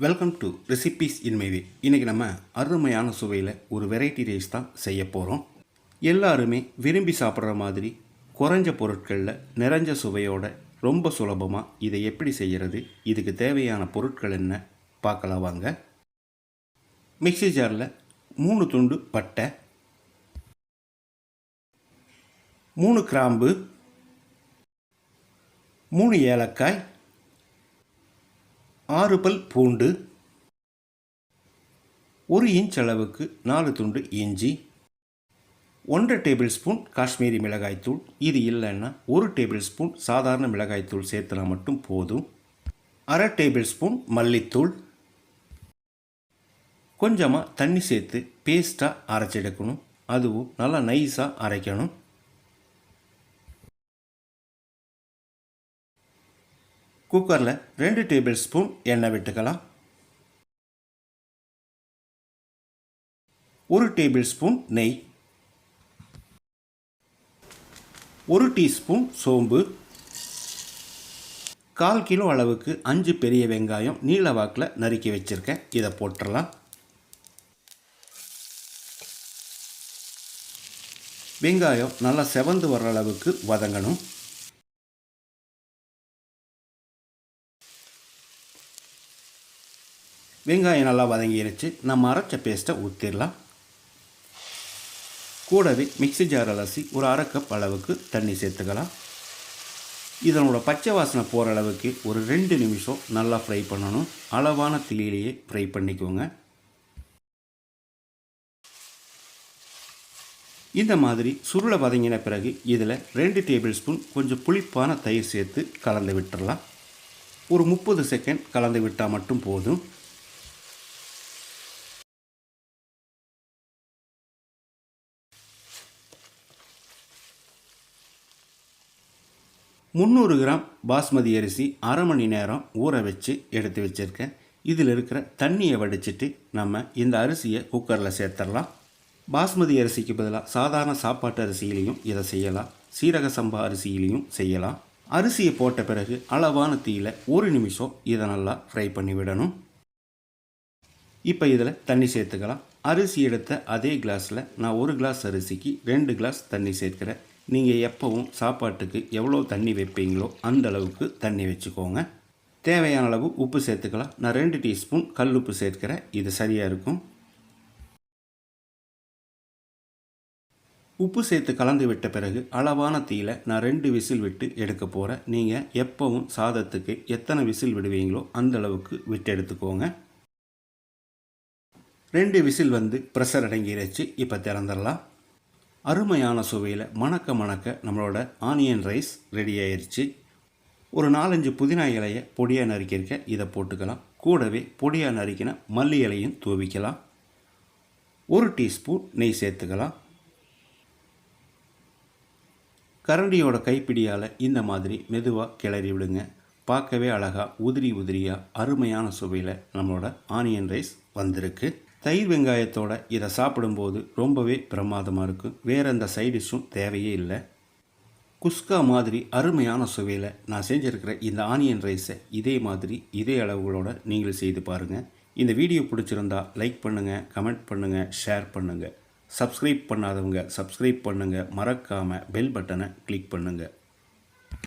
Welcome to recipes in my way. இன்றைக்கி நம்ம அருமையான சுவையில் ஒரு வெரைட்டி ரைஸ் தான் செய்ய போகிறோம். எல்லாருமே விரும்பி சாப்பிட்ற மாதிரி குறைஞ்ச பொருட்களில் நிறைஞ்ச சுவையோட ரொம்ப சுலபமாக இதை எப்படி செய்கிறது, இதுக்கு தேவையான பொருட்கள் என்ன பார்க்கலாம் வாங்க. மிக்ஸி ஜாரில் 3 துண்டு பட்டை, 3 கிராம்பு, 3 ஏலக்காய், 6 பல் பூண்டு, 1 இன்ச் அளவுக்கு 4 துண்டு இஞ்சி, 1 டேபிள் ஸ்பூன் காஷ்மீரி மிளகாய்த்தூள். இது இல்லைன்னா 1 டேபிள் ஸ்பூன் சாதாரண மிளகாய்த்தூள் சேர்த்துனா மட்டும் போதும். 1/2 டேபிள் ஸ்பூன் மல்லித்தூள். கொஞ்சமாக தண்ணி சேர்த்து பேஸ்ட்டாக அரைச்செடுக்கணும். அதுவும் நல்லா நைஸாக அரைக்கணும். குக்கரில் 2 டேபிள் ஸ்பூன் எண்ணெய் விட்டுக்கலாம். 1 டேபிள் ஸ்பூன் நெய், 1 டீஸ்பூன் சோம்பு, 1/4 கிலோ அளவுக்கு 5 பெரிய வெங்காயம் நீல வாக்கில் நறுக்கி வச்சுருக்கேன். இதை போட்டுடலாம். வெங்காயம் நல்லா செவந்து வர்ற அளவுக்கு வதங்கணும். வெங்காயம் நல்லா வதங்கிருச்சு. நம்ம அரைச்ச பேஸ்ட்டை ஊற்றிடலாம். கூடவே மிக்ஸி ஜார் அலசி ஒரு 1/2 கப் அளவுக்கு தண்ணி சேர்த்துக்கலாம். இதனோட பச்சை வாசனை போகிற அளவுக்கு ஒரு 2 நிமிஷம் நல்லா ஃப்ரை பண்ணணும். அளவான தீயிலேயே ஃப்ரை பண்ணிக்கோங்க. இந்த மாதிரி சுருளை வதங்கின பிறகு இதில் 2 டேபிள் ஸ்பூன் கொஞ்சம் புளிப்பான தயிர் சேர்த்து கலந்து விட்டுடலாம். ஒரு 30 செகண்ட் கலந்து விட்டால் மட்டும் போதும். முந்நூறு கிராம் பாஸ்மதி அரிசி அரை மணி நேரம் ஊற வச்சு எடுத்து வச்சுருக்கேன். இதில் இருக்கிற தண்ணியை வடிச்சிட்டு நம்ம இந்த அரிசியை குக்கரில் சேர்த்துடலாம். பாஸ்மதி அரிசிக்கு பதிலாக சாதாரண சாப்பாட்டு அரிசியிலையும் இதை செய்யலாம். சீரக சம்பா அரிசியிலையும் செய்யலாம். அரிசியை போட்ட பிறகு அளவான தீயில் 1 நிமிஷம் இதை நல்லா ஃப்ரை பண்ணி விடணும். இப்போ இதில் தண்ணி சேர்த்துக்கலாம். அரிசி எடுத்த அதே கிளாஸில் நான் 1 கிளாஸ் அரிசிக்கு 2 கிளாஸ் தண்ணி சேர்க்கிறேன். நீங்கள் எப்போவும் சாப்பாட்டுக்கு எவ்வளோ தண்ணி வைப்பீங்களோ அந்த அளவுக்கு தண்ணி வச்சுக்கோங்க. தேவையான அளவு உப்பு சேர்த்துக்கலாம். நான் 2 டீஸ்பூன் கல் உப்பு சேர்க்கிறேன். இது சரியாக இருக்கும். உப்பு சேர்த்து கலந்து விட்ட பிறகு அளவான தீயில் நான் 2 விசில் விட்டு எடுக்க போகிறேன். நீங்கள் எப்போவும் சாதத்துக்கு எத்தனை விசில் விடுவீங்களோ அந்த அளவுக்கு விட்டு எடுத்துக்கோங்க. 2 விசில் வந்து ப்ரெஷர் அடங்கிடுச்சு. இப்போ திறந்துடலாம். அருமையான சுவையில் மணக்க மணக்க நம்மளோட ஆனியன் ரைஸ் ரெடி ஆயிடுச்சு. ஒரு 4-5 புதினா இலையை பொடியாக நறுக்கியிருக்க, இதை போட்டுக்கலாம். கூடவே பொடியாக நறுக்கின மல்லி இலையும் தூவிக்கலாம். 1 டீஸ்பூன் நெய் சேர்த்துக்கலாம். கரண்டியோட கைப்பிடியால் இந்த மாதிரி மெதுவாக கிளறி விடுங்க. பார்க்கவே அழகாக உதிரி உதிரியாக அருமையான சுவையில் நம்மளோட ஆனியன் ரைஸ் வந்திருக்கு. தயிர் வெங்காயத்தோட இதை சாப்பிடும்போது ரொம்பவே பிரமாதமாக இருக்கும். வேறு எந்த சைடிஷும் தேவையே இல்லை. குஸ்கா மாதிரி அருமையான சுவையில் நான் செஞ்சுருக்கிற இந்த ஆனியன் ரைஸை இதே மாதிரி இதே அளவுகளோடு நீங்களும் செய்து பாருங்கள். இந்த வீடியோ பிடிச்சிருந்தா லைக் பண்ணுங்கள், கமெண்ட் பண்ணுங்கள், ஷேர் பண்ணுங்கள். சப்ஸ்கிரைப் பண்ணாதவங்க சப்ஸ்கிரைப் பண்ணுங்கள். மறக்காமல் பெல் பட்டனை கிளிக் பண்ணுங்கள்.